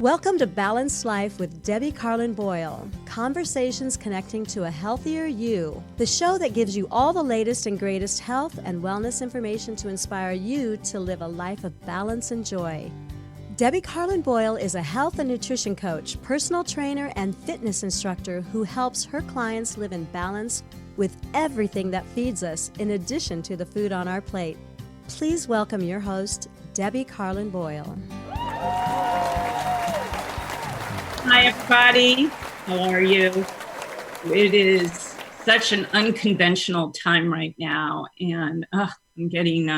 Welcome to Balanced Life with Debbie Carlin Boyle. Conversations connecting to a healthier you. The show that gives you all the latest and greatest health and wellness information to inspire you to live a life of balance and joy. Debbie Carlin Boyle is a health and nutrition coach, personal trainer, and fitness instructor who helps her clients live in balance with everything that feeds us, in addition to the food on our plate. Please welcome your host, Debbie Carlin Boyle. Hi, everybody. How are you? It is such an unconventional time right now, and I'm getting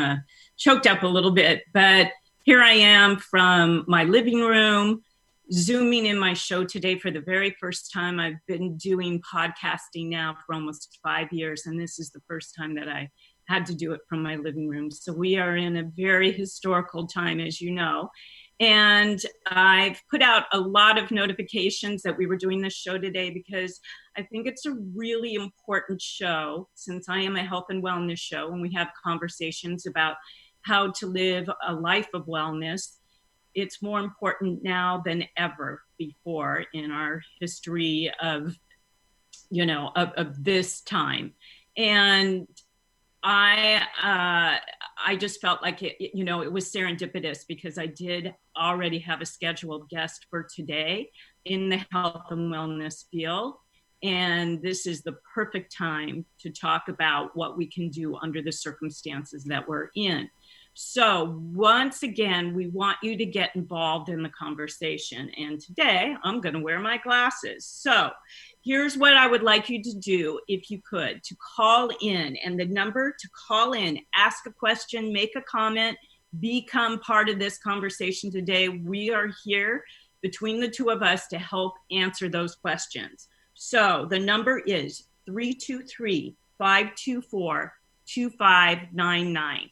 choked up a little bit. But here I am from my living room, Zooming in my show today for the very first time. I've been doing podcasting now for almost 5 years, and this is the first time that I had to do it from my living room. So we are in a very historical time, as you know. And I've put out a lot of notifications that we were doing this show today because I think it's a really important show, since I am a health and wellness show and we have conversations about how to live a life of wellness. It's more important now than ever before in our history of this time. And I just felt like it was serendipitous because I did already have a scheduled guest for today in the health and wellness field. And this is the perfect time to talk about what we can do under the circumstances that we're in. So once again, we want you to get involved in the conversation. And today I'm going to wear my glasses. So here's what I would like you to do, if you could, to call in. And the number to call in, ask a question, make a comment, become part of this conversation today. We are here between the two of us to help answer those questions. So the number is 323-524-2599.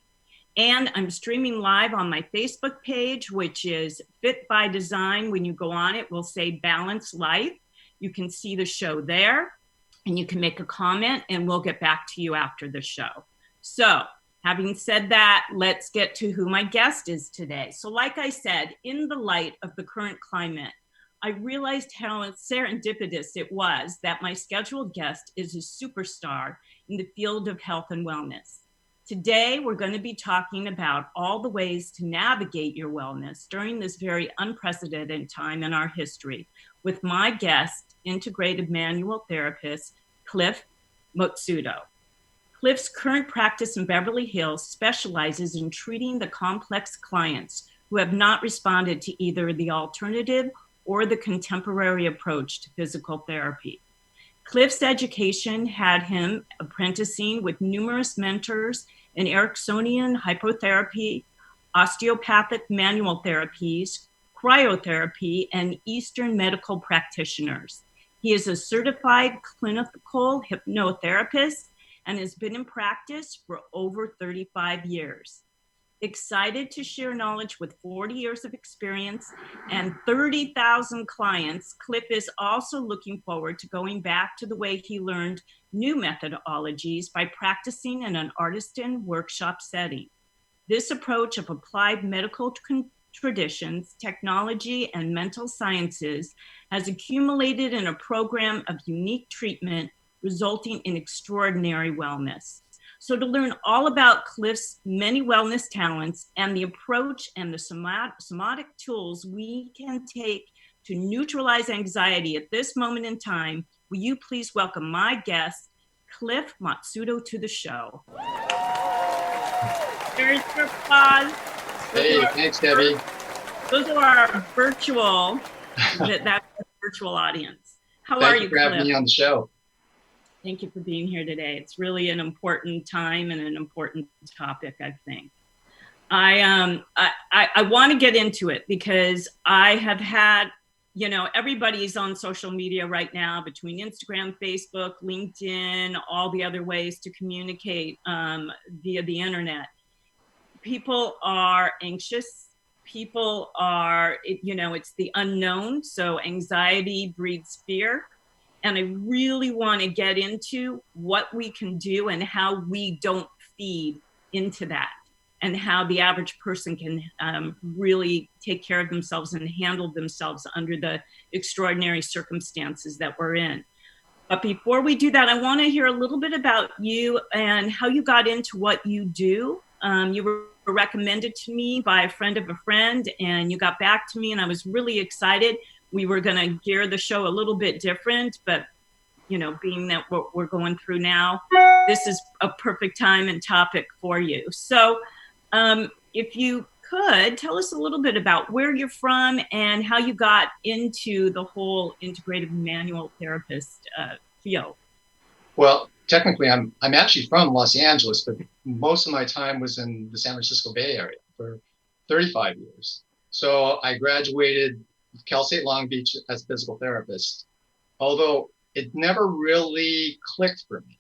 And I'm streaming live on my Facebook page, which is Fit by Design. When you go on it, we'll say Balanced Life. You can see the show there, and you can make a comment, and we'll get back to you after the show. So having said that, let's get to who my guest is today. So like I said, in the light of the current climate, I realized how serendipitous it was that my scheduled guest is a superstar in the field of health and wellness. Today, we're going to be talking about all the ways to navigate your wellness during this very unprecedented time in our history with my guest, integrative manual therapist, Cliff Matsuno. Cliff's current practice in Beverly Hills specializes in treating the complex clients who have not responded to either the alternative or the contemporary approach to physical therapy. Cliff's education had him apprenticing with numerous mentors in Ericksonian hypotherapy, osteopathic manual therapies, cryotherapy, and Eastern medical practitioners. He is a certified clinical hypnotherapist and has been in practice for over 35 years. Excited to share knowledge with 40 years of experience and 30,000 clients, Cliff is also looking forward to going back to the way he learned new methodologies by practicing in an artisan workshop setting. This approach of applied medical traditions, technology, and mental sciences has accumulated in a program of unique treatment, resulting in extraordinary wellness. So to learn all about Cliff's many wellness talents and the approach and the somatic tools we can take to neutralize anxiety at this moment in time, will you please welcome my guest, Cliff Matsuno, to the show. There's your applause. Hey, thanks, Debbie. Those are our virtual, that's a virtual audience. How are you, Thank you for having me on the show. Thank you for being here today. It's really an important time and an important topic, I think. I want to get into it because I have had, everybody's on social media right now between Instagram, Facebook, LinkedIn, all the other ways to communicate via the internet. People are anxious. People are, it's the unknown. So anxiety breeds fear. And I really want to get into what we can do and how we don't feed into that. and how the average person can really take care of themselves and handle themselves under the extraordinary circumstances that we're in. But before we do that, I want to hear a little bit about you and how you got into what you do. You were recommended to me by a friend of a friend, and you got back to me, and I was really excited. We were going to gear the show a little bit different, but being that what we're going through now, this is a perfect time and topic for you. So if you could tell us a little bit about where you're from and how you got into the whole integrative manual therapist field. Well, technically, I'm actually from Los Angeles, but most of my time was in the San Francisco Bay Area for 35 years. So I graduated Cal State Long Beach as a physical therapist, although it never really clicked for me.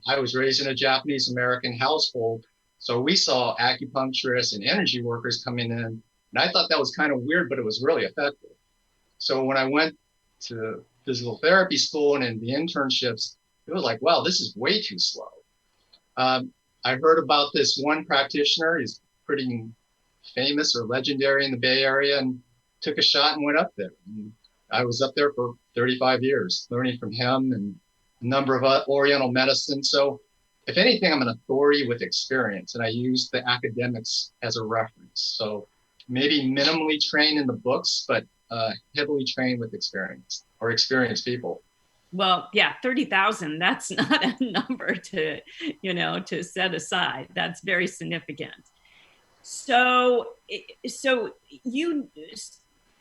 I was raised in a Japanese American household, so we saw acupuncturists and energy workers coming in, and I thought that was kind of weird, but it was really effective. So when I went to physical therapy school and in the internships, it was like, wow, this is way too slow. I heard about this one practitioner. He's pretty famous or legendary in the Bay Area, and took a shot and went up there. And I was up there for 35 years, learning from him and a number of Oriental medicine. So if anything, I'm an authority with experience, and I use the academics as a reference. So maybe minimally trained in the books, but heavily trained with experience or experienced people. Well, yeah, 30,000, that's not a number to set aside. That's very significant. So you,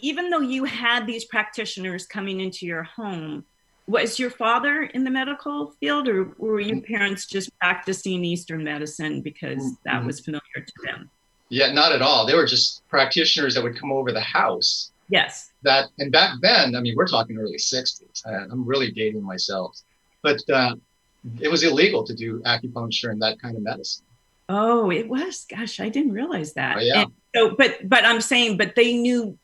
even though you had these practitioners coming into your home, was your father in the medical field, or were your parents just practicing Eastern medicine because that was familiar to them? Yeah, not at all. They were just practitioners that would come over the house. Yes. And back then, I mean, we're talking early 60s. I'm really dating myself. But it was illegal to do acupuncture and that kind of medicine. Oh, it was. Gosh, I didn't realize that. Oh, yeah. And so, but I'm saying, but they knew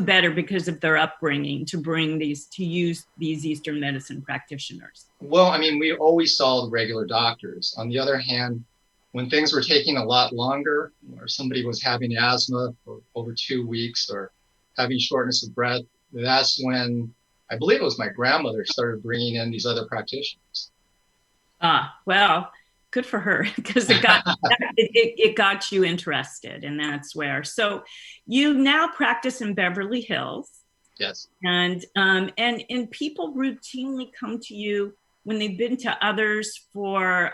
better because of their upbringing to use these Eastern medicine practitioners. Well, I mean, we always saw the regular doctors. On the other hand, when things were taking a lot longer, or somebody was having asthma for over 2 weeks or having shortness of breath, that's when I believe it was my grandmother started bringing in these other practitioners. Well, good for her, because it got you interested, and that's where. So you now practice in Beverly Hills. Yes. And people routinely come to you when they've been to others for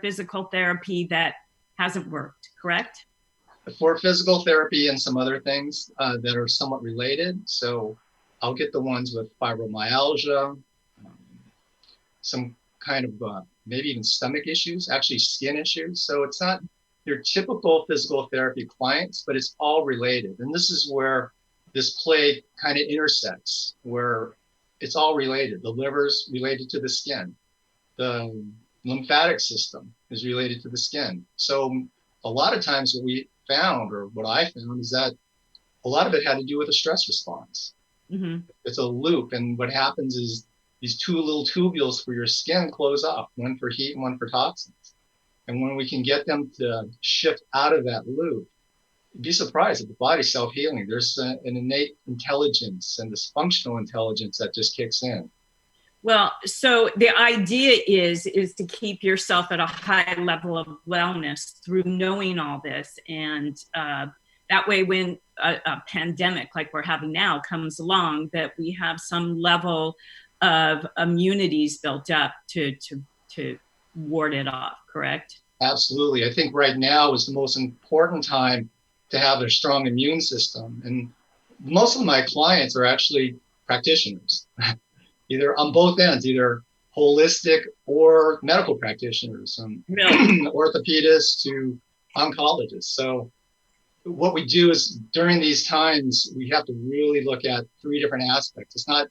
physical therapy that hasn't worked, correct? For physical therapy and some other things that are somewhat related. So I'll get the ones with fibromyalgia, some kind of maybe even stomach issues, actually skin issues. So it's not your typical physical therapy clients, but it's all related. And this is where this play kind of intersects, where it's all related. The liver's related to the skin. The lymphatic system is related to the skin. So a lot of times what we found, or what I found, is that a lot of it had to do with a stress response. Mm-hmm. It's a loop. And what happens is these two little tubules for your skin close off, one for heat and one for toxins. And when we can get them to shift out of that loop, you'd be surprised at the body's self-healing. There's an innate intelligence and this functional intelligence that just kicks in. Well, so the idea is to keep yourself at a high level of wellness through knowing all this. And that way, when a pandemic like we're having now comes along, that we have some level of immunities built up to ward it off, correct? Absolutely. I think right now is the most important time to have a strong immune system. And most of my clients are actually practitioners, either on both ends, either holistic or medical practitioners, really? Orthopedists to oncologists. So what we do is during these times, we have to really look at 3 different aspects. It's not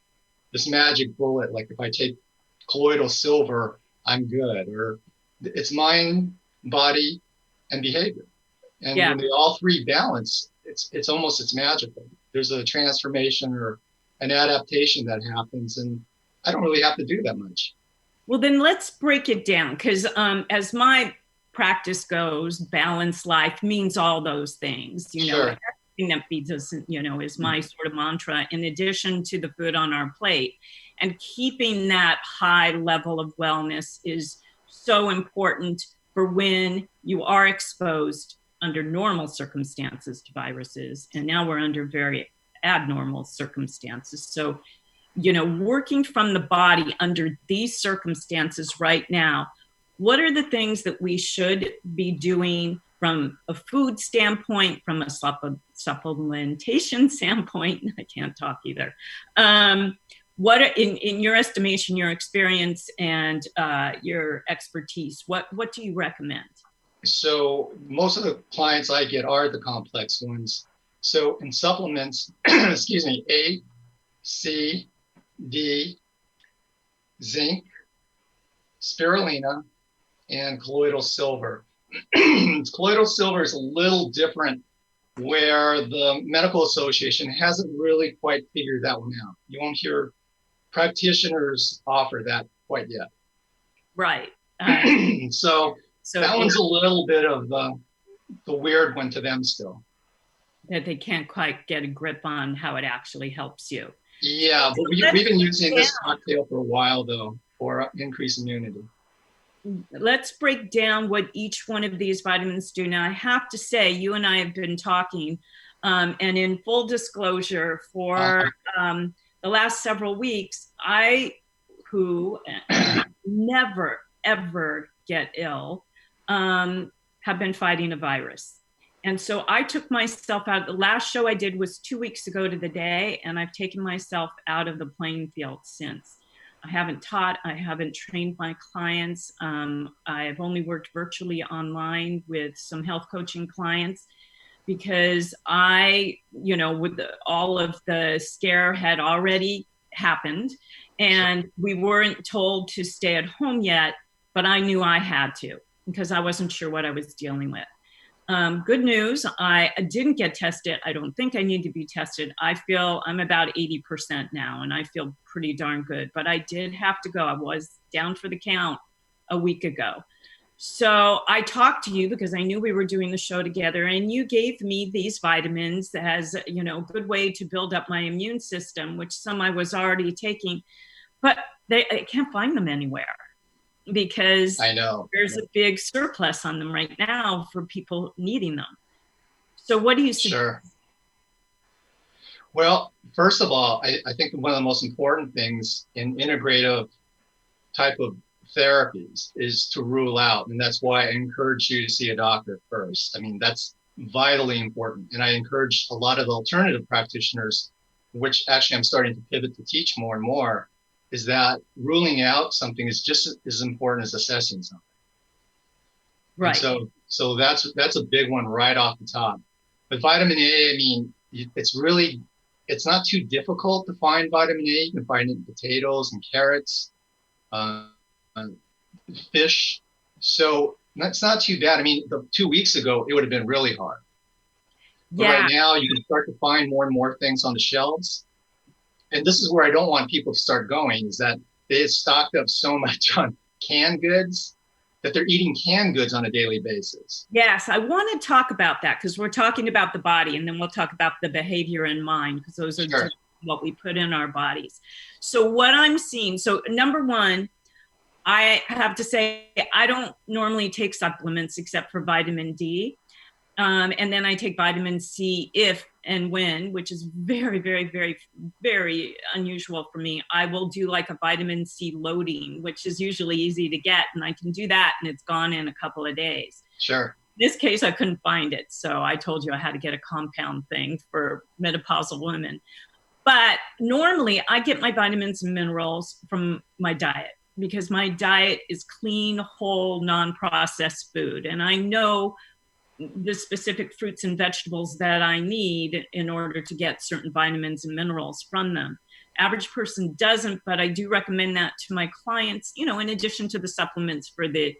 this magic bullet, like if I take colloidal silver, I'm good. Or it's mind, body, and behavior. And when they all 3 balance, it's magical. There's a transformation or an adaptation that happens, and I don't really have to do that much. Well, then let's break it down, because as my practice goes, balanced life means all those things, you know, Sure. everything that feeds us, you know, is my sort of mantra, in addition to the food on our plate. And keeping that high level of wellness is so important for when you are exposed under normal circumstances to viruses. And now we're under very abnormal circumstances. So, you know, working from the body under these circumstances right now, what are the things that we should be doing from a food standpoint, from a supplementation standpoint? I can't talk either. What are, in your estimation, your experience, and your expertise, what do you recommend? So most of the clients I get are the complex ones. So in supplements, excuse me, A, C, D, zinc, spirulina, and colloidal silver. Colloidal silver is a little different, where the medical association hasn't really quite figured that one out. You won't hear practitioners offer that quite yet. Right. So that one's a little bit of the weird one to them still. That they can't quite get a grip on how it actually helps you. Yeah, but we've been using this cocktail for a while, though, for increased immunity. Let's break down what each one of these vitamins do. Now, I have to say, you and I have been talking, and in full disclosure, for the last several weeks, who never, ever get ill, have been fighting a virus. And so I took myself out. The last show I did was 2 weeks ago to the day, and I've taken myself out of the playing field since. I haven't taught, I haven't trained my clients. I've only worked virtually online with some health coaching clients, because with all of the scare had already happened, and we weren't told to stay at home yet, but I knew I had to, because I wasn't sure what I was dealing with. Good news, I didn't get tested. I don't think I need to be tested. I feel I'm about 80% now, and I feel pretty darn good, but I did have to go. I was down for the count a week ago. So I talked to you because I knew we were doing the show together, and you gave me these vitamins as, a good way to build up my immune system, which some I was already taking, but I can't find them anywhere, because I know there's a big surplus on them right now for people needing them. So what do you suggest? Sure. Well, first of all, I think one of the most important things in integrative type of therapies is to rule out. And that's why I encourage you to see a doctor first. I mean, that's vitally important. And I encourage a lot of the alternative practitioners, which actually I'm starting to pivot to teach more and more, is that ruling out something is just as important as assessing something. Right. And so that's a big one right off the top. But vitamin A, I mean, it's not too difficult to find vitamin A. You can find it in potatoes and carrots, fish. So that's not too bad. I mean, 2 weeks ago, it would have been really hard. But right now, you can start to find more and more things on the shelves. And this is where I don't want people to start going, is that they have stocked up so much on canned goods that they're eating canned goods on a daily basis. Yes, I want to talk about that, because we're talking about the body, and then we'll talk about the behavior and mind, because those are what we put in our bodies. So what I'm seeing, so number one, I have to say, I don't normally take supplements except for vitamin D. And then I take vitamin C if and when, which is very, very, very, very unusual for me. I will do like a vitamin C loading, which is usually easy to get. And I can do that, and it's gone in a couple of days. Sure. In this case, I couldn't find it. So I told you I had to get a compound thing for menopausal women. But normally I get my vitamins and minerals from my diet, because my diet is clean, whole, non-processed food. And I know the specific fruits and vegetables that I need in order to get certain vitamins and minerals from them. Average person doesn't, but I do recommend that to my clients, in addition to the supplements for the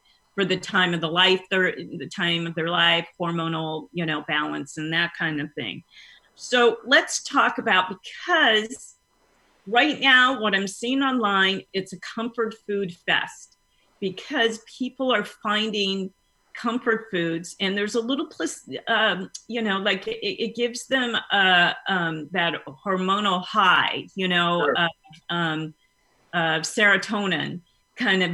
time of the life, the time of their life, hormonal, balance and that kind of thing. So let's talk about, because right now what I'm seeing online, it's a comfort food fest, because people are finding comfort foods, and there's a little, like it gives them that hormonal high, Sure. serotonin, kind of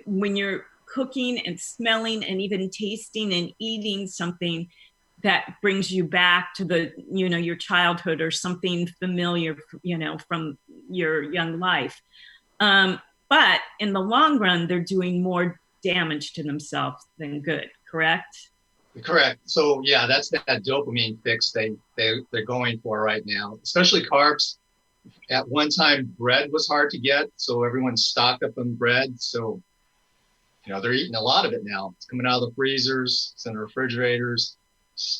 when you're cooking and smelling and even tasting and eating something that brings you back to your childhood or something familiar, from your young life. But in the long run, they're doing more damage to themselves than good, correct? Correct. So yeah, that's that dopamine fix they're going for right now, especially carbs. At one time, bread was hard to get, so everyone's stocked up on bread. So they're eating a lot of it now. It's coming out of the freezers, it's in the refrigerators,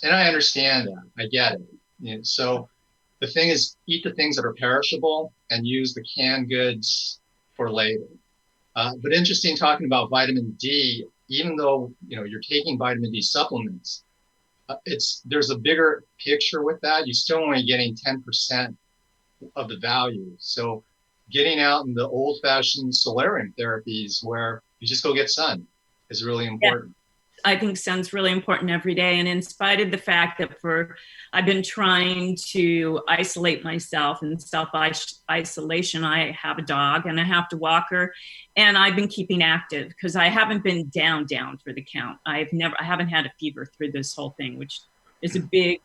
and I understand that. I get it. So the thing is, eat the things that are perishable and use the canned goods for later. But interesting talking about vitamin D. Even though you're taking vitamin D supplements, there's a bigger picture with that. You're still only getting 10% of the value. So getting out in the old-fashioned solarium therapies where you just go get sun is really important. I think sun's really important every day. And in spite of the fact that I've been trying to isolate myself in self-isolation, I have a dog and I have to walk her, and I've been keeping active because I haven't been down for the count. I haven't had a fever through this whole thing, which is a big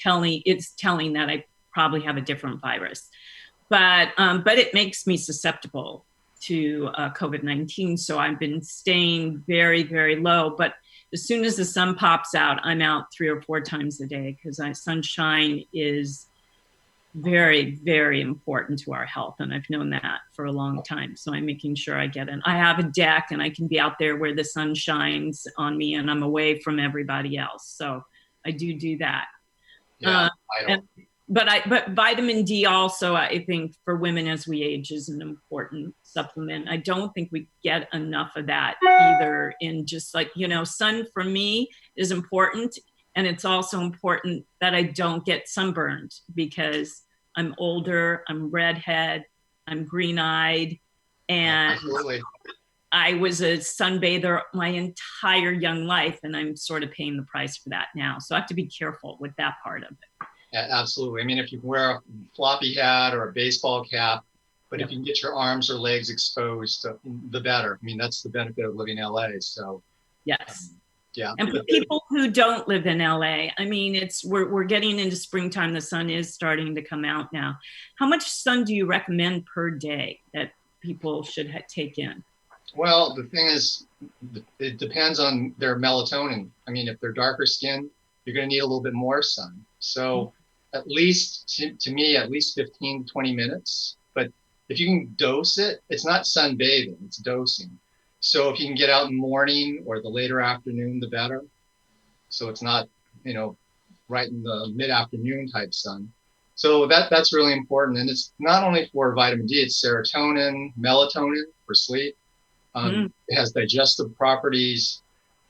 telling that I probably have a different virus. But it makes me susceptible to COVID-19. So I've been staying very, very low. But as soon as the sun pops out, I'm out 3 or 4 times a day because sunshine is very, very important to our health. And I've known that for a long time. So I'm making sure I get in. I have a deck and I can be out there where the sun shines on me and I'm away from everybody else. So I do that. Yeah, I don't. But vitamin D also, I think, for women as we age is an important supplement. I don't think we get enough of that either. In just sun for me is important. And it's also important that I don't get sunburned because I'm older, I'm redhead, I'm green-eyed, and Absolutely. I was a sunbather my entire young life, and I'm sort of paying the price for that now. So I have to be careful with that part of it. Yeah, absolutely. I mean, if you wear a floppy hat or a baseball cap, but if you can get your arms or legs exposed, the better. I mean, that's the benefit of living in LA. So, yes. Yeah. And for people who don't live in LA, I mean, we're getting into springtime. The sun is starting to come out now. How much sun do you recommend per day that people should take in? Well, the thing is, it depends on their melatonin. I mean, if they're darker skinned, you're going to need a little bit more sun. So at least, to me, at least 15, 20 minutes. But if you can dose it, it's not sunbathing, it's dosing. So if you can get out in the morning or the later afternoon, the better. So it's not, right in the mid-afternoon type sun. So that's really important. And it's not only for vitamin D, it's serotonin, melatonin for sleep. It has digestive properties.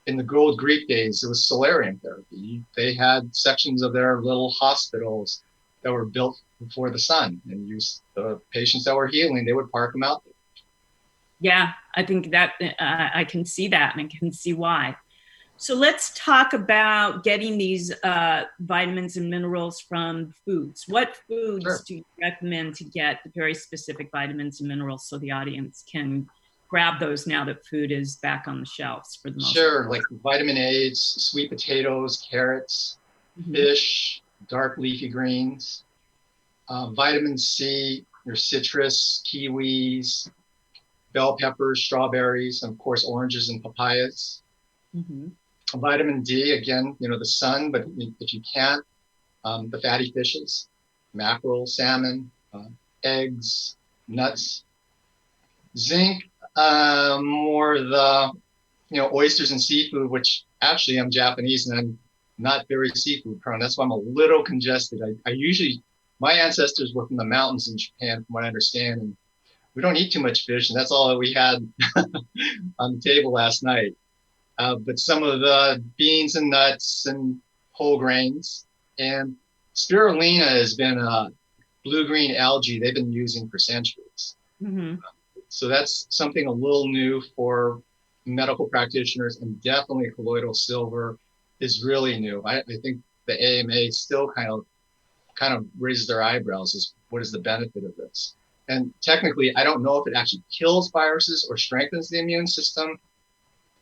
In the good old Greek days, it was solarium therapy. They had sections of their little hospitals that were built for the sun, and the patients that were healing, they would park them out there. Yeah, I think that I can see that, and I can see why. So let's talk about getting these vitamins and minerals from foods. What foods do you recommend to get the very specific vitamins and minerals so the audience can grab those now that food is back on the shelves for the most part? Like vitamin A's, sweet potatoes, carrots, fish, dark leafy greens, vitamin C, your citrus, kiwis, bell peppers, strawberries, and of course, oranges and papayas. Vitamin D, again, the sun, but if you can't, the fatty fishes, mackerel, salmon, eggs, nuts. Zinc, more the oysters and seafood, which actually I'm Japanese and I'm not very seafood prone. That's why I'm a little congested. My ancestors were from the mountains in Japan, from what I understand, and we don't eat too much fish, and that's all that we had on the table last night. But some of the beans and nuts and whole grains, and spirulina has been a blue-green algae they've been using for centuries. So that's something a little new for medical practitioners, and definitely colloidal silver is really new. I think the AMA still kind of raises their eyebrows as what is the benefit of this. And technically, I don't know if it actually kills viruses or strengthens the immune system.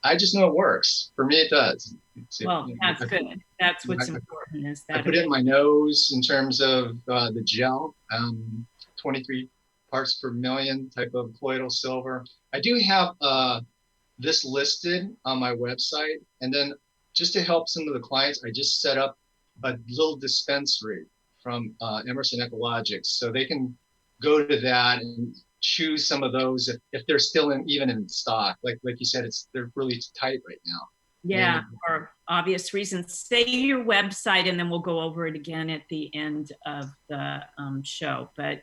I just know it works. For me, it does. Well, that's good. That's what's important is that I put it in my nose in terms of the gel, 23 parts per million type of colloidal silver. I do have this listed on my website. And then just to help some of the clients, I just set up a little dispensary from Emerson Ecologics. So they can go to that and choose some of those if they're still even in stock. Like you said, they're really tight right now. Yeah, for obvious reasons. Say your website, and then we'll go over it again at the end of the show. But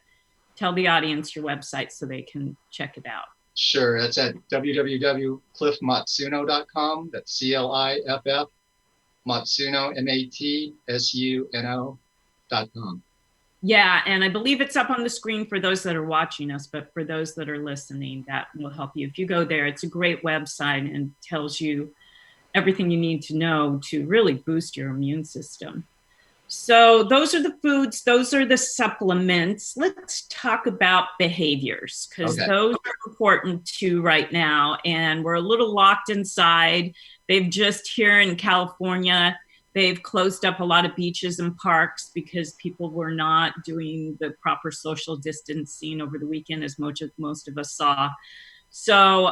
tell the audience your website so they can check it out. Sure, that's at www.cliffmatsuno.com. That's CLIFF Matsuno MATSUNO.com. Yeah, and I believe it's up on the screen for those that are watching us, but for those that are listening, that will help you. If you go there, it's a great website and tells you everything you need to know to really boost your immune system. So those are the foods, those are the supplements. Let's talk about behaviors, because those are important too right now. And we're a little locked inside. They've just here in California, they've closed up a lot of beaches and parks because people were not doing the proper social distancing over the weekend, as most of us saw. So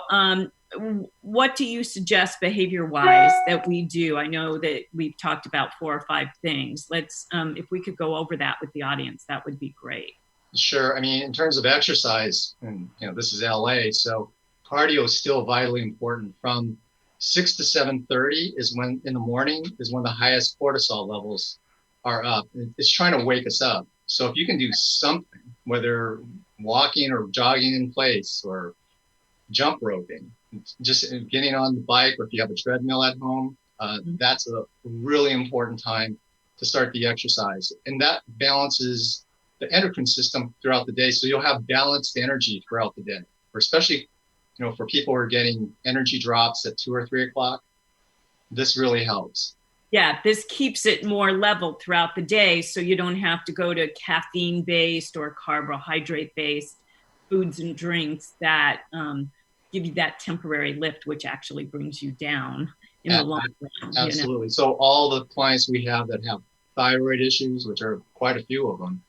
what do you suggest behavior-wise that we do? I know that we've talked about 4 or 5 things. Let's, if we could go over that with the audience, that would be great. Sure. I mean, in terms of exercise, and this is LA, so cardio is still vitally important. From 6 to 7:30 is when in the morning is when the highest cortisol levels are up. It's trying to wake us up. So if you can do something, whether walking or jogging in place or jump roping, just getting on the bike, or if you have a treadmill at home, that's a really important time to start the exercise. And that balances the endocrine system throughout the day. So you'll have balanced energy throughout the day, or especially, for people who are getting energy drops at 2 or 3 o'clock, this really helps. Yeah, this keeps it more level throughout the day. So you don't have to go to caffeine-based or carbohydrate-based foods and drinks that give you that temporary lift, which actually brings you down in the long run. Absolutely. So all the clients we have that have thyroid issues, which are quite a few of them,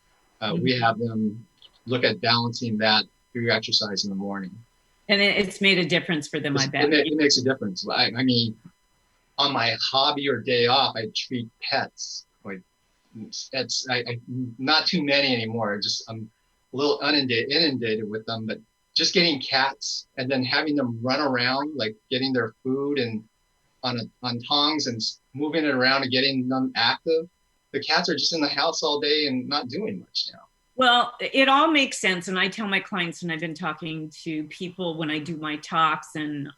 we have them look at balancing that through exercise in the morning. And it's made a difference for them, I bet. It makes a difference. I mean, on my hobby or day off, I treat pets. Like, I not too many anymore. I'm a little inundated with them, but just getting cats and then having them run around, like getting their food and on tongs and moving it around and getting them active. The cats are just in the house all day and not doing much now. Well, it all makes sense. And I tell my clients, and I've been talking to people when I do my talks and,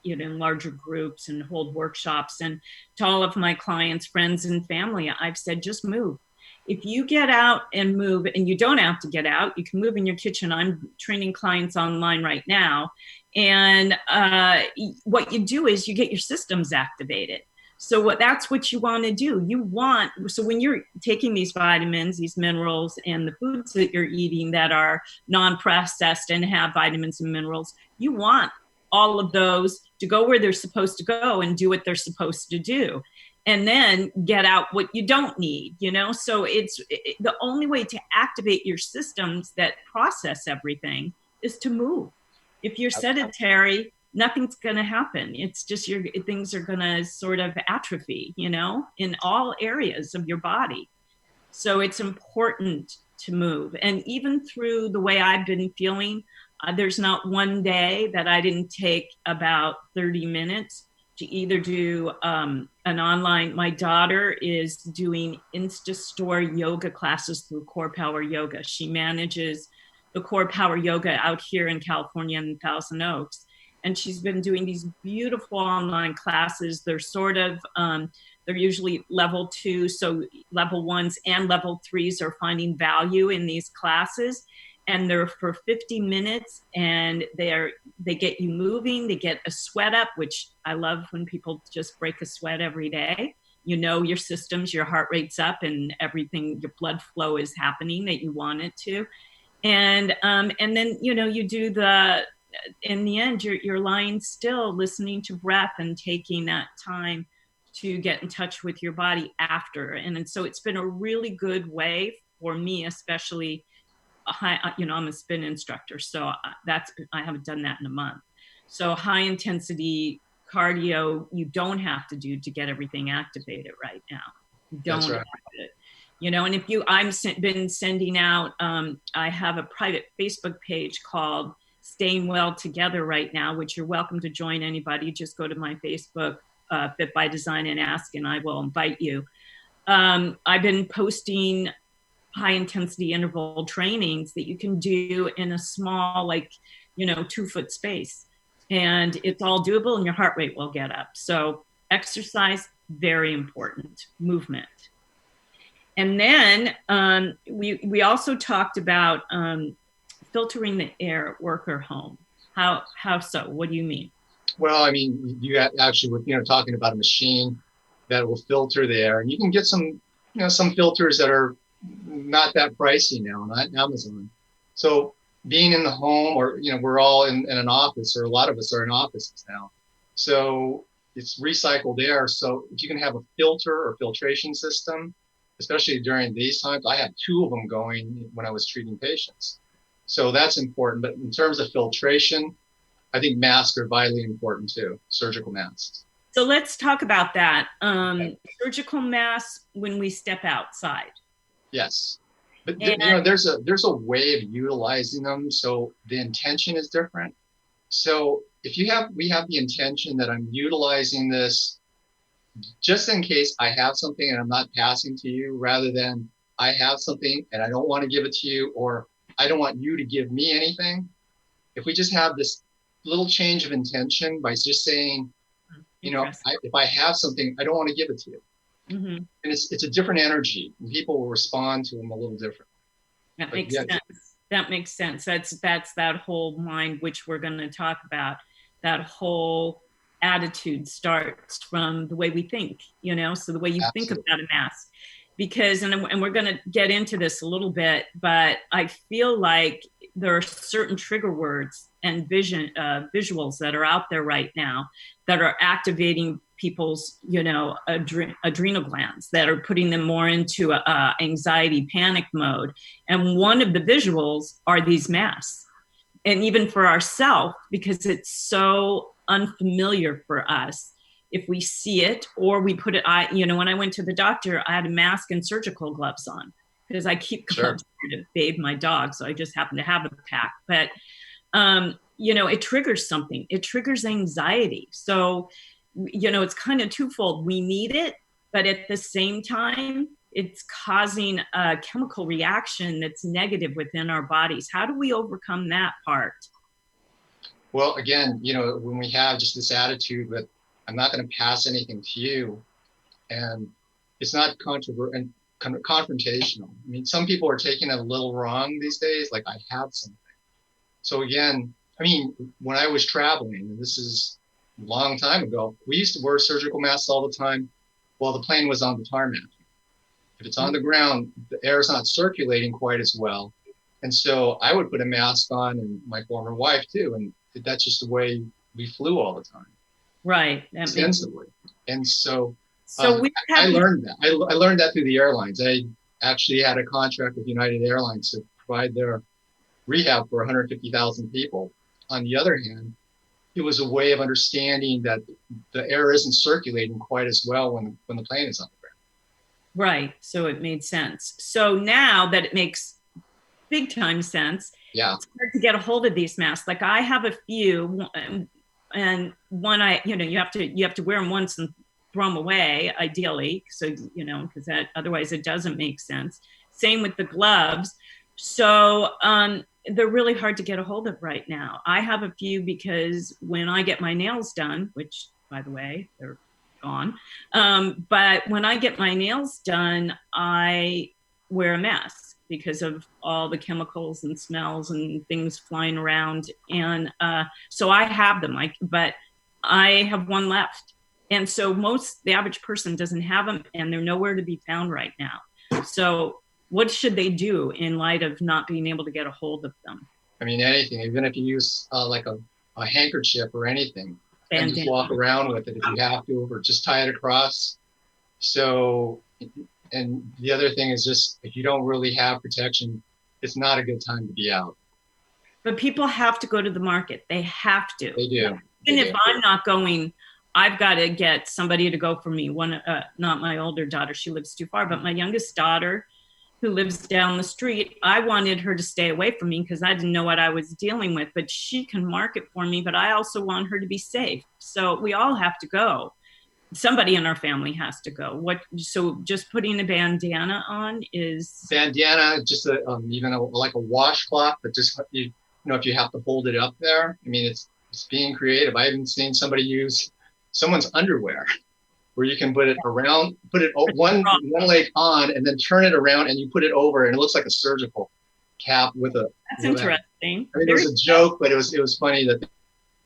in larger groups and hold workshops, and to all of my clients, friends, and family, I've said, just move. If you get out and move, and you don't have to get out, you can move in your kitchen. I'm training clients online right now. And what you do is you get your systems activated. So that's what you want to do. So when you're taking these vitamins, these minerals, and the foods that you're eating that are non-processed and have vitamins and minerals, you want all of those to go where they're supposed to go and do what they're supposed to do. And then get out what you don't need, So the only way to activate your systems that process everything is to move. If you're sedentary, nothing's going to happen. It's just things are going to sort of atrophy, in all areas of your body. So it's important to move. And even through the way I've been feeling, there's not one day that I didn't take about 30 minutes to either do an online. My daughter is doing Instastore yoga classes through Core Power Yoga. She manages the Core Power Yoga out here in California in Thousand Oaks. And she's been doing these beautiful online classes. They're sort of, they're usually level 2. So level 1s and level 3s are finding value in these classes. and they're for 50 minutes, and they get you moving, they get a sweat up, which I love when people just break a sweat every day. You know, your systems, your heart rate's up and everything, your blood flow is happening that you want it to. And then, you know, you do in the end, you're lying still, listening to breath and taking that time to get in touch with your body after. And so it's been a really good way for me, especially, you know, I'm a spin instructor, so I haven't done that in a month. So high intensity cardio, you don't have to do to get everything activated right now. You don't That's right. have to, you know, and if been sending out, I have a private Facebook page called Staying Well Together right now, which you're welcome to join. Anybody, just go to my Facebook, Fit by Design, and ask, and I will invite you. I've been posting high intensity interval trainings that you can do in a small, like, you know, 2-foot space, and it's all doable and your heart rate will get up. So exercise, very important, movement. And then we also talked about filtering the air at work or home. How so? What do you mean? Well, I mean, you actually were, you know, talking about a machine that will filter the air, and you can get some, you know, some filters that are not that pricey now on Amazon. So being in the home, or, you know, we're all in an office, or a lot of us are in offices now. So it's recycled air. So if you can have a filter or filtration system, especially during these times, I had 2 of them going when I was treating patients. So that's important. But in terms of filtration, I think masks are vitally important too, surgical masks. So let's talk about that. Surgical masks when we step outside. Yes. But you know, there's a way of utilizing them. So the intention is different. So if we have the intention that I'm utilizing this just in case I have something and I'm not passing to you, rather than I have something and I don't want to give it to you, or I don't want you to give me anything. If we just have this little change of intention by just saying, you know, if I have something, I don't want to give it to you. Mm-hmm. And it's a different energy, and people will respond to them a little different. That makes sense. That makes sense. That's that whole mind, which we're going to talk about. That whole attitude starts from the way we think, you know, so the way you think about a mask. Because, and we're going to get into this a little bit, but I feel like there are certain trigger words and visuals that are out there right now that are activating people's, you know, adrenal glands, that are putting them more into anxiety, panic mode. And one of the visuals are these masks. And even for ourselves, because it's so unfamiliar for us, if we see it or we put it, you know, when I went to the doctor, I had a mask and surgical gloves on because I keep gloves to bathe my dog. So I just happen to have a pack. But, you know, it triggers something. It triggers anxiety. So, you know, it's kind of twofold. We need it, but at the same time, it's causing a chemical reaction that's negative within our bodies. How do we overcome that part? Well, again, you know, when we have just this attitude that I'm not going to pass anything to you, and it's not confrontational. I mean, some people are taking it a little wrong these days, like I have something. So again, I mean, when I was traveling, and this is a long time ago, we used to wear surgical masks all the time while the plane was on the tarmac. If it's on the ground, the air is not circulating quite as well. And so I would put a mask on, and my former wife too. And that's just the way we flew all the time. Right. Extensively. And so I learned that. I learned that through the airlines. I actually had a contract with United Airlines to provide their rehab for 150,000 people. On the other hand, it was a way of understanding that the air isn't circulating quite as well when the plane is on the ground. Right. So it made sense. So now that it makes big time sense, it's hard to get a hold of these masks. Like I have a few, and one you have to wear them once and throw them away, ideally. So, you know, because that otherwise it doesn't make sense. Same with the gloves. So they're really hard to get a hold of right now. I have a few because when I get my nails done, which by the way, they're gone. But when I get my nails done, I wear a mask because of all the chemicals and smells and things flying around. And so I have them, but I have one left. And so the average person doesn't have them, and they're nowhere to be found right now. So what should they do in light of not being able to get a hold of them? I mean, anything, even if you use like a handkerchief or anything, and just walk around with it if you have to, or just tie it across. So, and the other thing is just, if you don't really have protection, it's not a good time to be out. But people have to go to the market. They have to. They do. Even if I'm not going, I've got to get somebody to go for me. Not my older daughter, she lives too far, but my youngest daughter, who lives down the street, I wanted her to stay away from me because I didn't know what I was dealing with, but she can market for me, but I also want her to be safe. So we all have to go. Somebody in our family has to go. So just putting a bandana on is... Bandana, just like a washcloth, but just, if you have to hold it up there. I mean, it's being creative. I haven't seen somebody use someone's underwear, where you can put it around, one leg on, and then turn it around, and you put it over, and it looks like a surgical cap with a. That's interesting. I mean, it was a joke, but it was funny that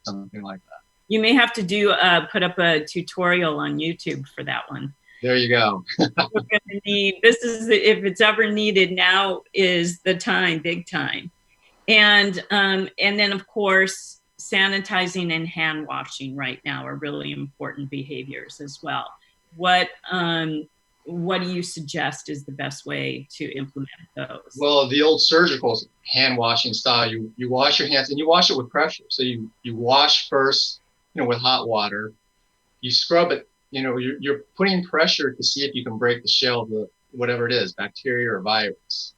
something like that. You may have to put up a tutorial on YouTube for that one. There you go. We're gonna need, if it's ever needed, now is the time, big time. And then of course, sanitizing and hand washing right now are really important behaviors as well. What do you suggest is the best way to implement those? Well, the old surgical hand washing style, you wash your hands, and you wash it with pressure. So you wash first, with hot water. You scrub it, you're putting pressure to see if you can break the shell of whatever it is, bacteria or virus.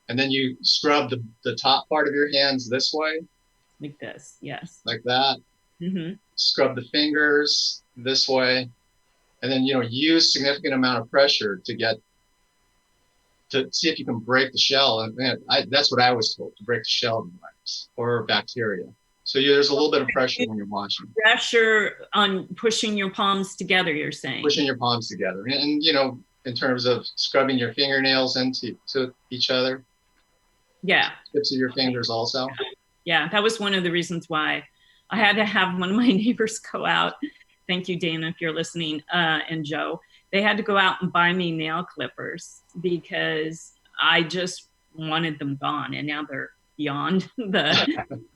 And then you scrub the top part of your hands this way. Like this, yes. Like that. Mm-hmm. Scrub the fingers this way. And then, use significant amount of pressure to see if you can break the shell. And that's what I was told, to break the shell of the virus or bacteria. So there's a little bit of pressure when you're washing. Pressure on pushing your palms together, you're saying? Pushing your palms together. And in terms of scrubbing your fingernails into each other. Yeah. Tips of your fingers also. Yeah, that was one of the reasons why I had to have one of my neighbors go out. Thank you, Dana, if you're listening, and Joe. They had to go out and buy me nail clippers because I just wanted them gone, and now they're beyond the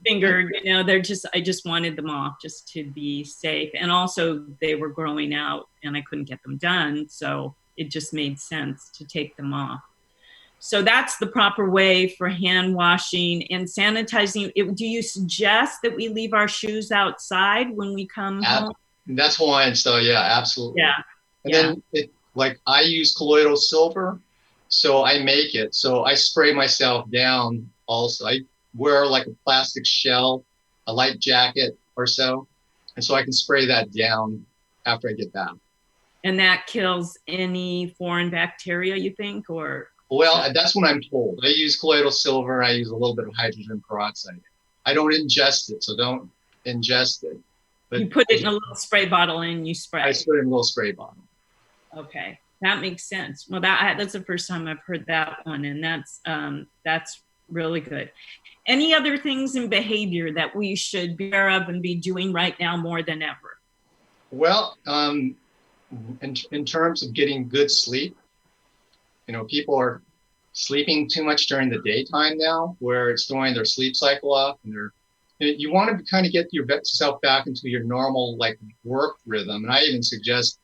finger. I just wanted them off just to be safe. And also they were growing out and I couldn't get them done. So it just made sense to take them off. So that's the proper way for hand washing and sanitizing. Do you suggest that we leave our shoes outside when we come home? That's Hawaiian style, yeah, absolutely. Yeah. And then I use colloidal silver, so I make it. So I spray myself down also. I wear like a plastic shell, a light jacket or so, and so I can spray that down after I get back. And that kills any foreign bacteria, you think, or? Well, that's what I'm told. I use colloidal silver. I use a little bit of hydrogen peroxide. I don't ingest it, so don't ingest it. But you put it in a little spray bottle and you spray. I put it in a little spray bottle. Okay, that makes sense. Well, that's the first time I've heard that one, and that's really good. Any other things in behavior that we should be aware of and be doing right now more than ever? Well, in terms of getting good sleep, people are sleeping too much during the daytime now, where it's throwing their sleep cycle off, and you want to kind of get yourself back into your normal work rhythm. And I even suggest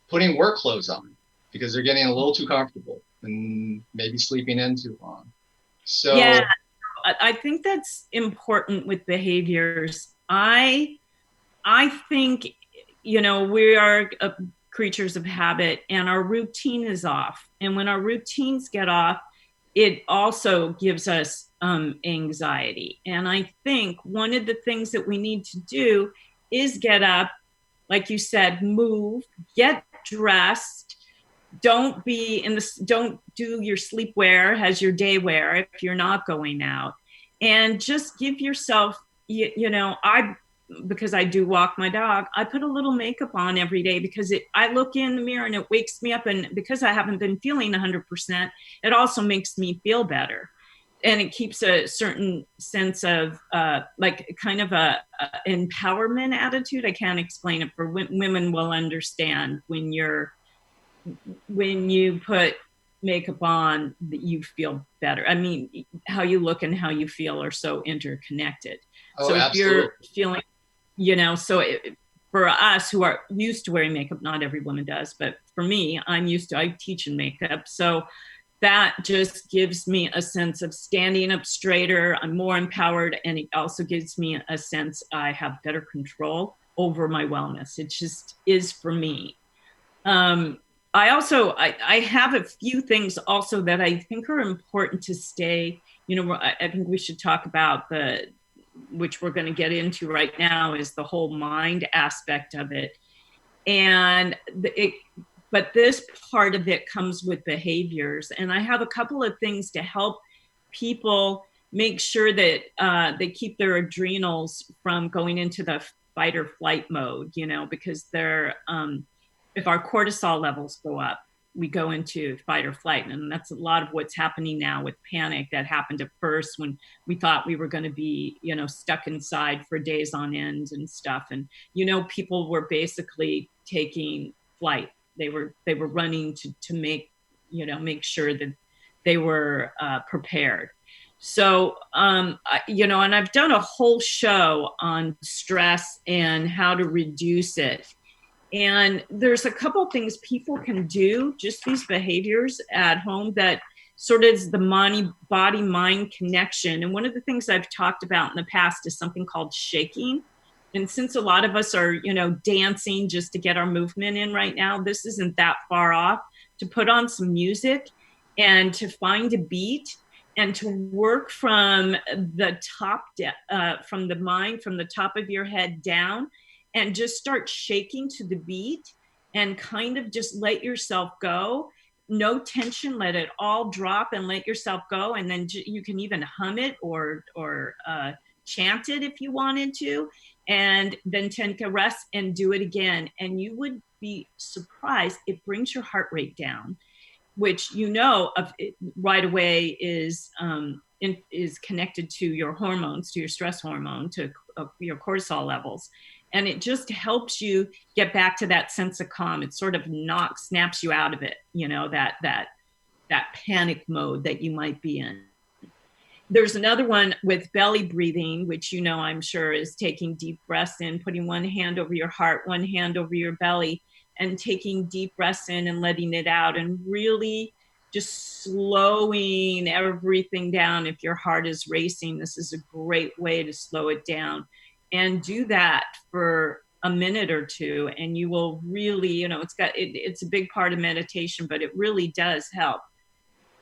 putting work clothes on because they're getting a little too comfortable and maybe sleeping in too long. So yeah, I think that's important with behaviors. I think, we are creatures of habit and our routine is off. And when our routines get off, it also gives us anxiety. And I think one of the things that we need to do is get up, like you said, move, get dressed. Don't do your sleepwear as your day wear if you're not going out. And just give yourself, because I do walk my dog, I put a little makeup on every day because I look in the mirror and it wakes me up. And because I haven't been feeling 100%, it also makes me feel better. And it keeps a certain sense of like kind of a empowerment attitude. I can't explain it. For women will understand when you put makeup on, that you feel better. I mean, how you look and how you feel are so interconnected. Oh, so if absolutely. you're feeling, for us who are used to wearing makeup, not every woman does, but for me, I teach in makeup. So that just gives me a sense of standing up straighter. I'm more empowered. And it also gives me a sense I have better control over my wellness. It just is for me. I have a few things also that I think are important to stay, I think we should talk about which we're going to get into right now, is the whole mind aspect of it. But this part of it comes with behaviors. And I have a couple of things to help people make sure that they keep their adrenals from going into the fight or flight mode, because if our cortisol levels go up, we go into fight or flight. And that's a lot of what's happening now with panic that happened at first when we thought we were going to be, stuck inside for days on end and stuff. And, people were basically taking flight. They were running to make sure that they were prepared. So, and I've done a whole show on stress and how to reduce it. And there's a couple of things people can do, just these behaviors at home, that sort of is the body-mind connection. And one of the things I've talked about in the past is something called shaking. And since a lot of us are, dancing just to get our movement in right now, this isn't that far off, to put on some music and to find a beat and to work from the top, from the mind, from the top of your head down, and just start shaking to the beat and kind of just let yourself go. No tension, let it all drop and let yourself go. And then you can even hum it or chant it if you wanted to, and then take a rest and do it again. And you would be surprised. It brings your heart rate down, which right away is connected to your hormones, to your stress hormone, to your cortisol levels. And it just helps you get back to that sense of calm. It sort of snaps you out of it, that panic mode that you might be in. There's another one with belly breathing, which, I'm sure is taking deep breaths in, putting one hand over your heart, one hand over your belly, and taking deep breaths in and letting it out, and really just slowing everything down. If your heart is racing, this is a great way to slow it down. And do that for a minute or two, and you will really, it's a big part of meditation, but it really does help.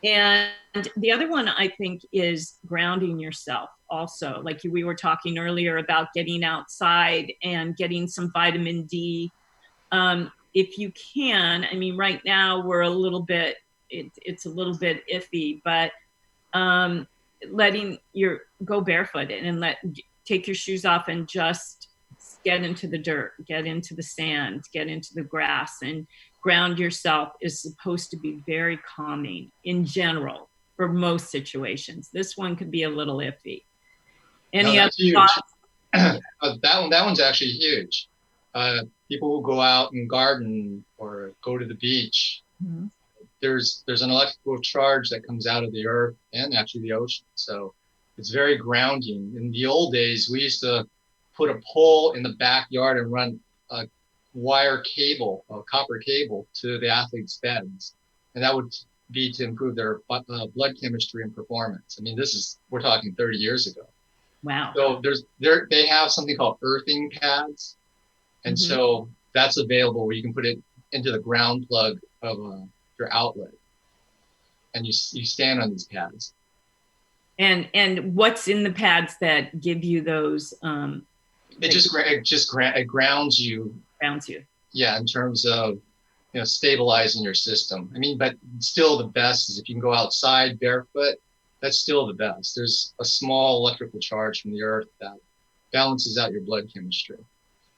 And the other one, I think, is grounding yourself also. Like we were talking earlier about getting outside and getting some vitamin D. If you can, right now we're a little bit, it's a little bit iffy, but letting go barefoot and take your shoes off and just get into the dirt, get into the sand, get into the grass, and ground yourself is supposed to be very calming in general for most situations. This one could be a little iffy. Any other thoughts? That one's actually huge. People who go out and garden or go to the beach, mm-hmm. There's an electrical charge that comes out of the earth and actually the ocean. So it's very grounding. In the old days, we used to put a pole in the backyard and run a copper cable to the athletes' beds. And that would be to improve their blood chemistry and performance. We're talking 30 years ago. Wow. So they have something called earthing pads. And mm-hmm. So that's available where you can put it into the ground plug of your outlet. And you stand on these pads. And what's in the pads that give you those? It grounds you. Grounds you. Yeah, in terms of stabilizing your system. But still the best is if you can go outside barefoot. That's still the best. There's a small electrical charge from the earth that balances out your blood chemistry.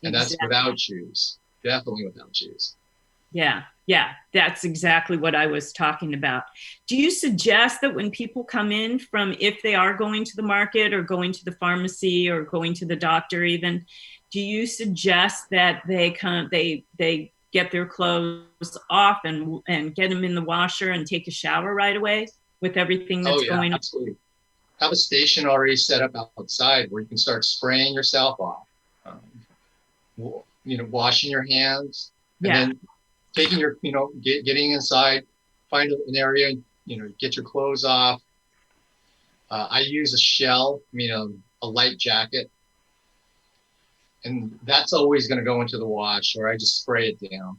And that's Exactly. without shoes, definitely without shoes. Yeah, yeah, that's exactly what I was talking about. Do you suggest that when people come in from, if they are going to the market or going to the pharmacy or going to the doctor even, do you suggest that they get their clothes off and get them in the washer and take a shower right away with everything Oh that's yeah, going on? absolutely. Have a station already set up outside where you can start spraying yourself off. Washing your hands, and Yeah. then taking your, getting inside, find an area, get your clothes off. I use a shell, a light jacket, and that's always going to go into the wash, or I just spray it down.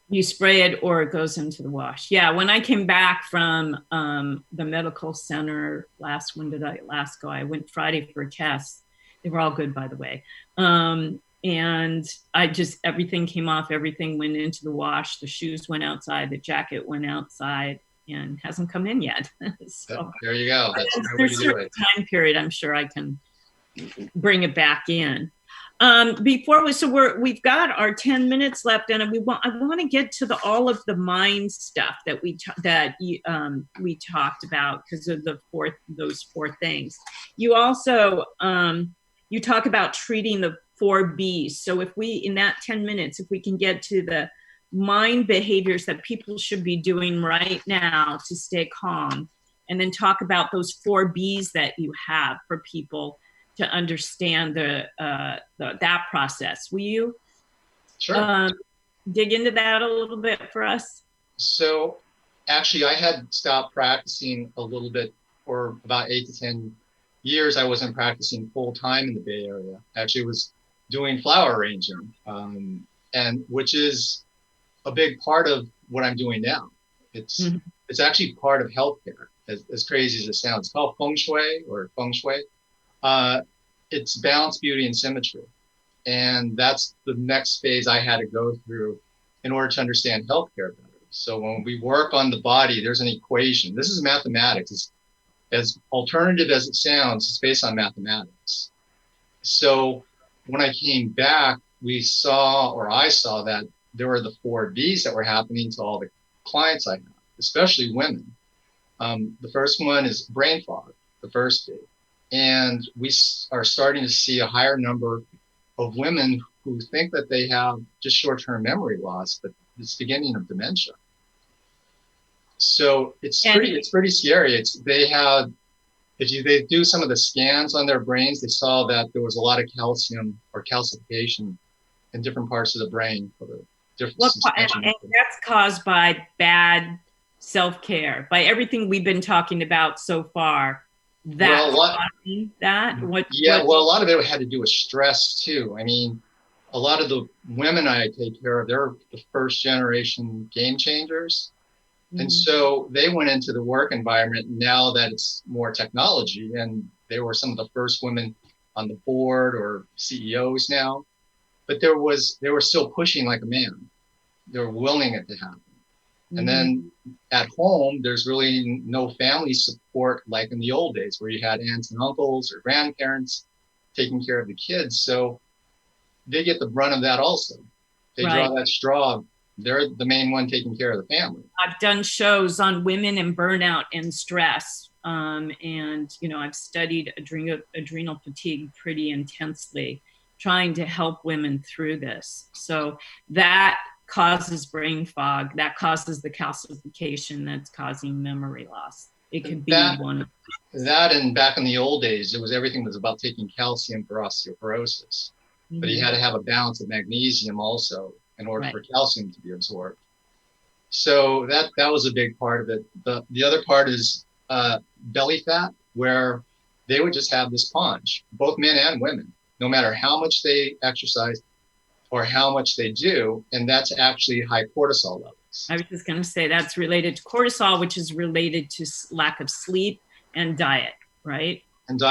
You spray it or it goes into the wash. Yeah, when I came back from the medical center when did I last go? I went Friday for tests. They were all good, by the way. And everything came off, everything went into the wash. The shoes went outside, the jacket went outside, and hasn't come in yet. So there you go. That's the way there's to do a it. time period I'm sure I can bring it back in. We've got our 10 minutes left, and I want to get to all of the mind stuff that we talked about because of those four things. You also you talk about treating the 4 Bs. So if we, in that 10 minutes, if we can get to the mind behaviors that people should be doing right now to stay calm, and then talk about those 4 Bs that you have for people to understand that process. Will you dig into that a little bit for us? So actually, I had stopped practicing a little bit for about 8 to 10 years. I wasn't practicing full time in the Bay Area. I actually was doing flower arranging, and which is a big part of what I'm doing now. It's actually part of healthcare, as crazy as it sounds. It's called feng shui or feng shui. It's balance, beauty, and symmetry. And that's the next phase I had to go through in order to understand healthcare better. So when we work on the body, there's an equation. This is mathematics. It's, as alternative as it sounds, it's based on mathematics. So when I came back, I saw that there were the 4 Bs that were happening to all the clients I have, especially women. The first one is brain fog, the first B. And we are starting to see a higher number of women who think that they have just short-term memory loss, but it's beginning of dementia. So it's pretty scary. They do some of the scans on their brains, they saw that there was a lot of calcium or calcification in different parts of the brain for the different. And that's caused by bad self-care, by everything we've been talking about so far. A lot of it had to do with stress too. I mean, a lot of the women I take care of, they're the first generation game changers. And so they went into the work environment now that it's more technology, and they were some of the first women on the board or CEOs now, but they were still pushing like a man. They were willing it to happen. And then at home, there's really no family support like in the old days where you had aunts and uncles or grandparents taking care of the kids. So they get the brunt of that also. They draw that straw. They're the main one taking care of the family. I've done shows on women and burnout and stress. And, I've studied adrenal fatigue pretty intensely, trying to help women through this. So that causes brain fog, that causes the calcification that's causing memory loss. It could be one. That, and back in the old days, everything was about taking calcium for osteoporosis. But you had to have a balance of magnesium also in order for calcium to be absorbed. So that was a big part of it. The other part is belly fat, where they would just have this punch, both men and women, no matter how much they exercise or how much they do, and that's actually high cortisol levels. I was just going to say that's related to cortisol, which is related to lack of sleep and diet, right? And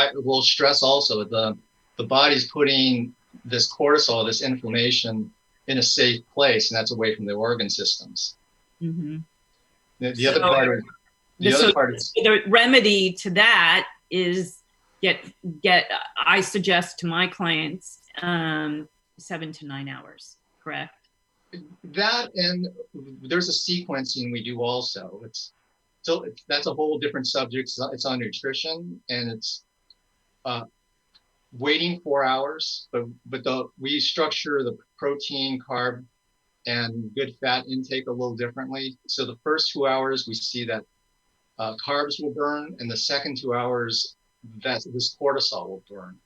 stress also. The body's putting this cortisol, this inflammation, in a safe place, and that's away from the organ systems. The other part is the remedy to that is get get I suggest to my clients 7 to 9 hours, correct? That, and there's a sequencing we do also. That's a whole different subject. It's on nutrition, and it's waiting 4 hours, but we structure the protein, carb, and good fat intake a little differently. So the first 2 hours we see that carbs will burn, and the second 2 hours that this cortisol will burn.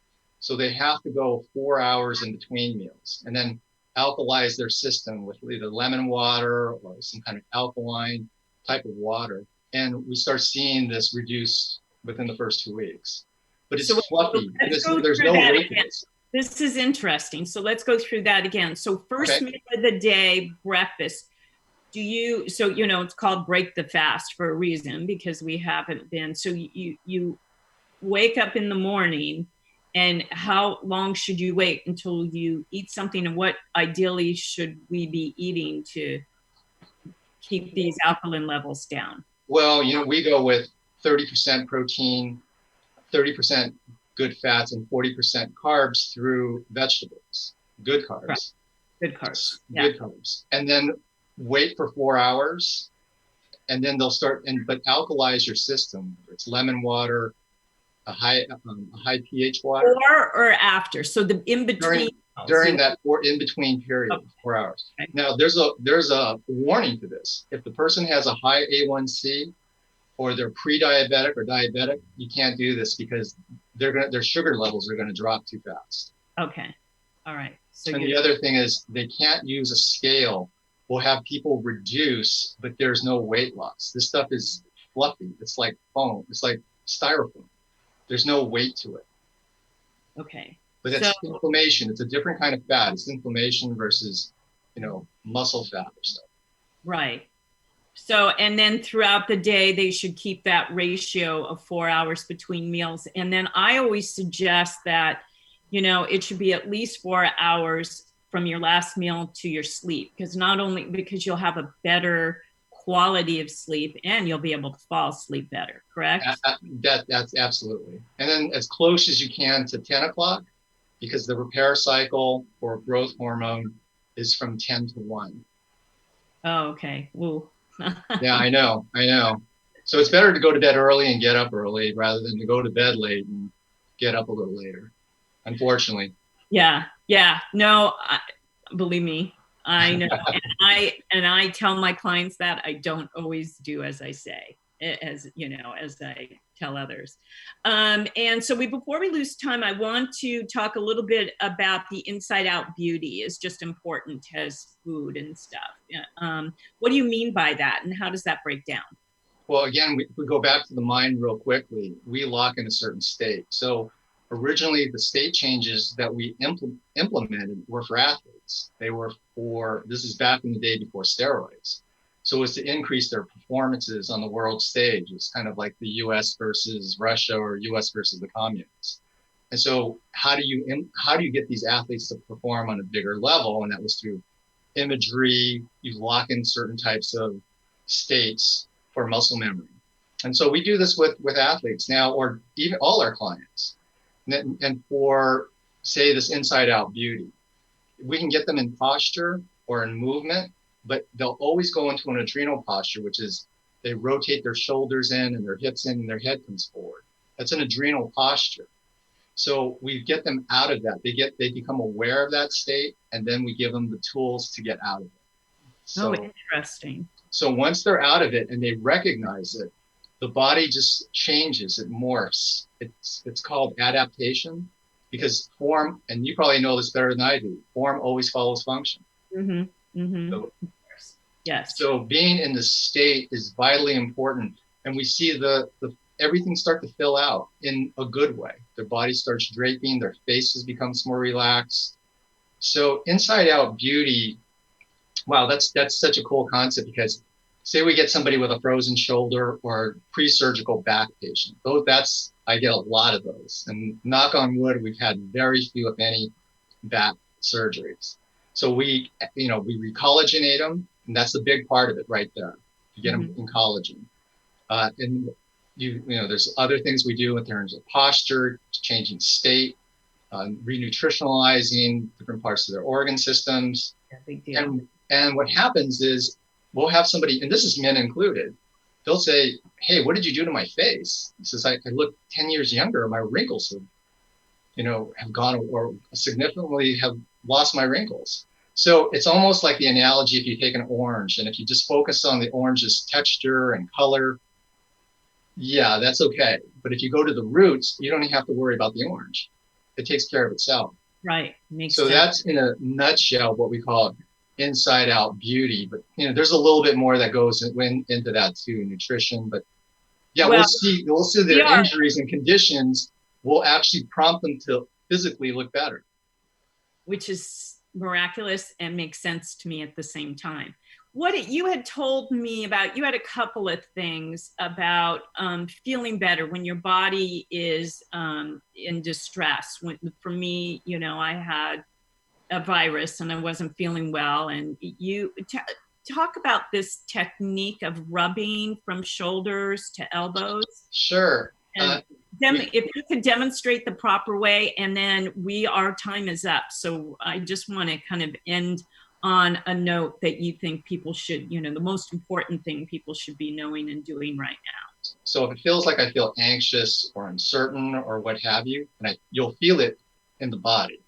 So they have to go 4 hours in between meals, and then alkalize their system with either lemon water or some kind of alkaline type of water. And we start seeing this reduce within the first 2 weeks. But it's fluffy. There's no weight to this. This is interesting. So let's go through that again. So first meal of the day, breakfast. It's called break the fast for a reason, because we haven't been. So you wake up in the morning, and how long should you wait until you eat something, and what ideally should we be eating to keep these alkaline levels down? Well, we go with 30% protein, 30% good fats, and 40% carbs through vegetables. Good carbs. Right. Good carbs. Good carbs. And then wait for 4 hours, and then they'll start, but alkalize your system. It's lemon water, a high pH water. Before or after? So the in between. During that in between period, 4 hours. Okay. Now there's a warning to this. If the person has a high A1C, or they're pre-diabetic or diabetic, you can't do this, because their sugar levels are going to drop too fast. Okay. All right. So and the other thing is, they can't use a scale. We'll have people reduce, but there's no weight loss. This stuff is fluffy. It's like foam. It's like styrofoam. There's no weight to it. Okay. But it's inflammation. It's a different kind of fat. It's inflammation versus, muscle fat or stuff. Right. So, and then throughout the day, they should keep that ratio of 4 hours between meals. And then I always suggest that, it should be at least 4 hours from your last meal to your sleep, because not only because you'll have a better quality of sleep, and you'll be able to fall asleep better, correct? That's absolutely. And then as close as you can to 10 o'clock, because the repair cycle for growth hormone is from 10 to 1. Oh, okay. Ooh. Yeah, I know. So it's better to go to bed early and get up early, rather than to go to bed late and get up a little later, unfortunately. Yeah. No, believe me, I know. and I tell my clients that I don't always do as I say, as I tell others. And so before we lose time, I want to talk a little bit about the inside out beauty is just important as food and stuff. What do you mean by that, and how does that break down? Well, again, we go back to the mind real quickly. We lock in a certain state. So originally, the state changes that we implemented were for athletes. They were this is back in the day before steroids. So it was to increase their performances on the world stage. It's kind of like the US versus Russia, or US versus the communists. And so how do you get these athletes to perform on a bigger level? And that was through imagery. You lock in certain types of states for muscle memory. And so we do this with athletes now, or even all our clients. And for, say, this inside out beauty, we can get them in posture or in movement, but they'll always go into an adrenal posture, which is they rotate their shoulders in and their hips in and their head comes forward. That's an adrenal posture. So we get them out of that. They become aware of that state, and then we give them the tools to get out of it. So, interesting. So once they're out of it and they recognize it, the body just changes, it morphs. It's called adaptation, because form, and you probably know this better than I do, form always follows function. Mm-hmm. Mm-hmm. So, yes. So being in the state is vitally important. And we see the everything start to fill out in a good way. Their body starts draping, their faces becomes more relaxed. So inside out beauty, wow, that's such a cool concept, because say we get somebody with a frozen shoulder or pre-surgical back patient. I get a lot of those. And knock on wood, we've had very few, if any, back surgeries. So we recollagenate them, and that's a big part of it right there. You get them in collagen. And there's other things we do in terms of posture, changing state, renutritionalizing different parts of their organ systems. Yeah, big deal. And what happens is we'll have somebody, and this is men included, they'll say, hey, what did you do to my face? He says, I look 10 years younger. My wrinkles have gone or significantly have lost my wrinkles. So it's almost like the analogy if you take an orange and if you just focus on the orange's texture and color, yeah, that's okay. But if you go to the roots, you don't even have to worry about the orange. It takes care of itself. Right. Makes so sense. That's in a nutshell what we call inside out beauty. But there's a little bit more that goes into that too, nutrition. But yeah, we'll see their injuries and conditions will actually prompt them to physically look better. Which is miraculous and makes sense to me at the same time. What you had told me about, you had a couple of things about feeling better when your body is in distress. For me, I had a virus and I wasn't feeling well. And you talk about this technique of rubbing from shoulders to elbows. Sure. If you could demonstrate the proper way, and then our time is up. So I just want to kind of end on a note that you think people should, the most important thing people should be knowing and doing right now. So if it feels like I feel anxious or uncertain or what have you, and you'll feel it in the body.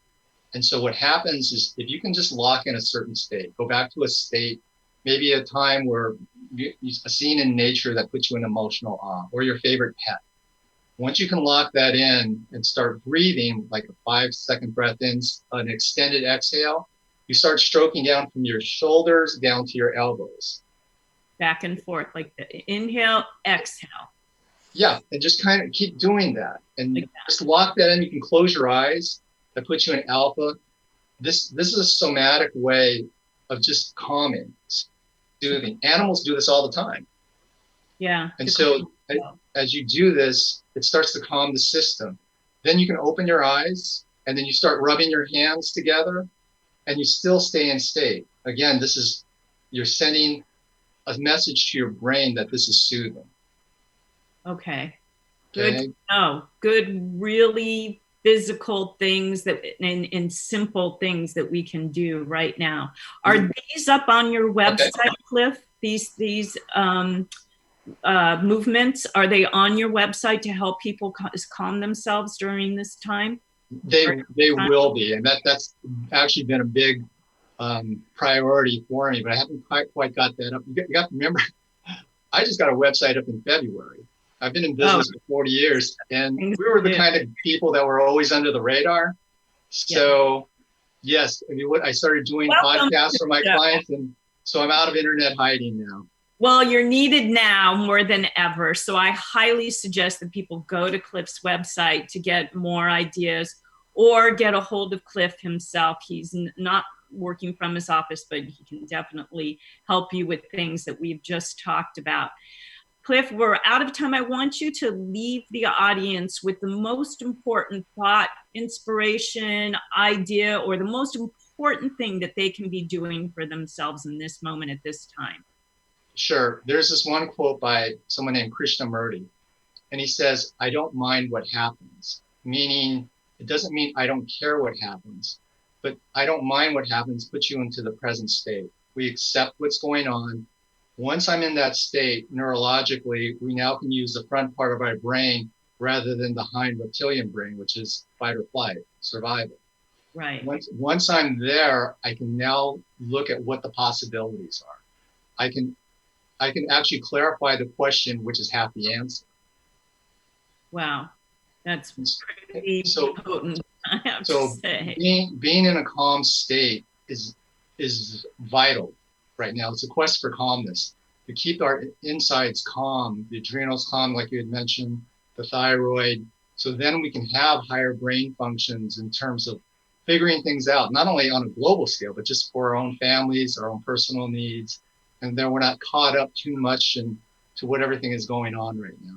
And so what happens is if you can just lock in a certain state, go back to a state, maybe a time where a scene in nature that puts you in emotional awe, or your favorite pet. Once you can lock that in and start breathing like a 5-second breath in, an extended exhale, you start stroking down from your shoulders down to your elbows. Back and forth, like the inhale, exhale. Yeah, and just kind of keep doing that. And like just lock that in. You can close your eyes. That puts you in alpha. This is a somatic way of just calming, soothing. Animals do this all the time. Yeah. And so as you do this, it starts to calm the system. Then you can open your eyes and then you start rubbing your hands together and you still stay in state. Again, you're sending a message to your brain that this is soothing. Okay. Good. Good, really physical things and simple things that we can do right now. Are these up on your website, Cliff? These movements, are they on your website to help people calm themselves during this time? They will be, and that's actually been a big priority for me, but I haven't quite got that up. You got to remember, I just got a website up in February. I've been in business for 40 years, and we were the kind of people that were always under the radar. So, yes, I started doing podcasts for my clients, and so I'm out of internet hiding now. Well, you're needed now more than ever. So I highly suggest that people go to Cliff's website to get more ideas or get a hold of Cliff himself. He's not working from his office, but he can definitely help you with things that we've just talked about. Cliff, we're out of time. I want you to leave the audience with the most important thought, inspiration, idea, or the most important thing that they can be doing for themselves in this moment at this time. Sure. There's this one quote by someone named Krishnamurti, and he says, I don't mind what happens, meaning it doesn't mean I don't care what happens, but I don't mind what happens puts you into the present state. We accept what's going on. Once I'm in that state, neurologically, we now can use the front part of our brain rather than the hind reptilian brain, which is fight or flight, survival. Right. Once I'm there, I can now look at what the possibilities are. I can actually clarify the question, which is half the answer. Wow. That's pretty potent, I have to say. Being in a calm state is vital right now. It's a quest for calmness, to keep our insides calm, the adrenals calm, like you had mentioned, the thyroid. So then we can have higher brain functions in terms of figuring things out, not only on a global scale, but just for our own families, our own personal needs. And then we're not caught up too much into what everything is going on right now.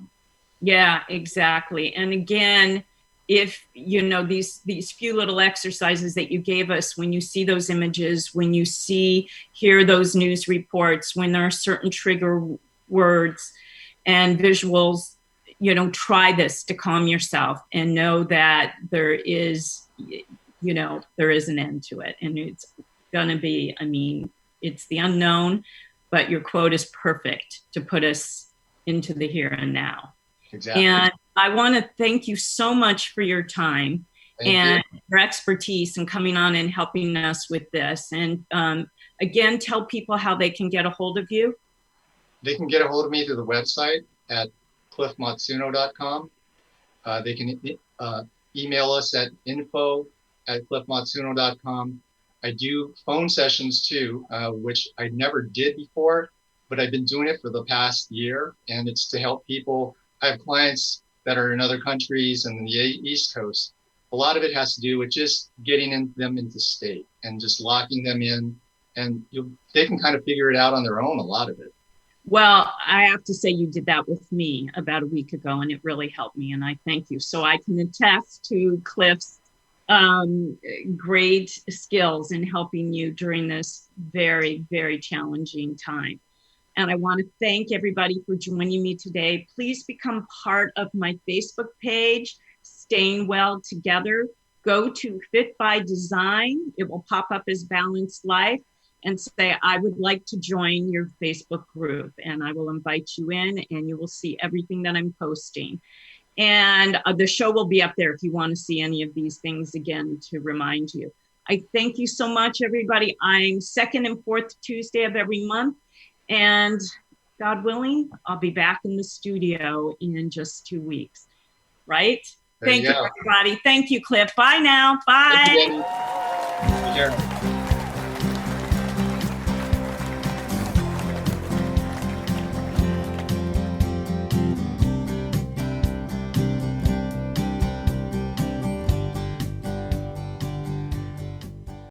Yeah, exactly. And again, if these few little exercises that you gave us, when you see those images, when you hear those news reports, when there are certain trigger words and visuals, try this to calm yourself and know that there is an end to it. And it's going to be, it's the unknown, but your quote is perfect to put us into the here and now. Exactly. And I want to thank you so much for your time and your expertise and coming on and helping us with this. And again, tell people how they can get a hold of you. They can get a hold of me through the website at cliffmatsuno.com. They can email us at info@cliffmatsuno.com. I do phone sessions too, which I never did before, but I've been doing it for the past year, and it's to help people. I have clients that are in other countries and the East Coast. A lot of it has to do with just getting them into state and just locking them in, and they can kind of figure it out on their own, a lot of it. Well, I have to say you did that with me about a week ago, and it really helped me, and I thank you. So I can attest to Cliff's great skills in helping you during this very, very challenging time. And I want to thank everybody for joining me today. Please become part of my Facebook page, Staying Well Together. Go to Fit by Design. It will pop up as Balanced Life, and say, I would like to join your Facebook group. And I will invite you in, and you will see everything that I'm posting. And the show will be up there if you want to see any of these things again to remind you. I thank you so much, everybody. I'm second and fourth Tuesday of every month. And God willing, I'll be back in the studio in just 2 weeks. Right? Thank you, everybody. Thank you, Cliff. Bye now. Bye. Thank you, Danny. Take care.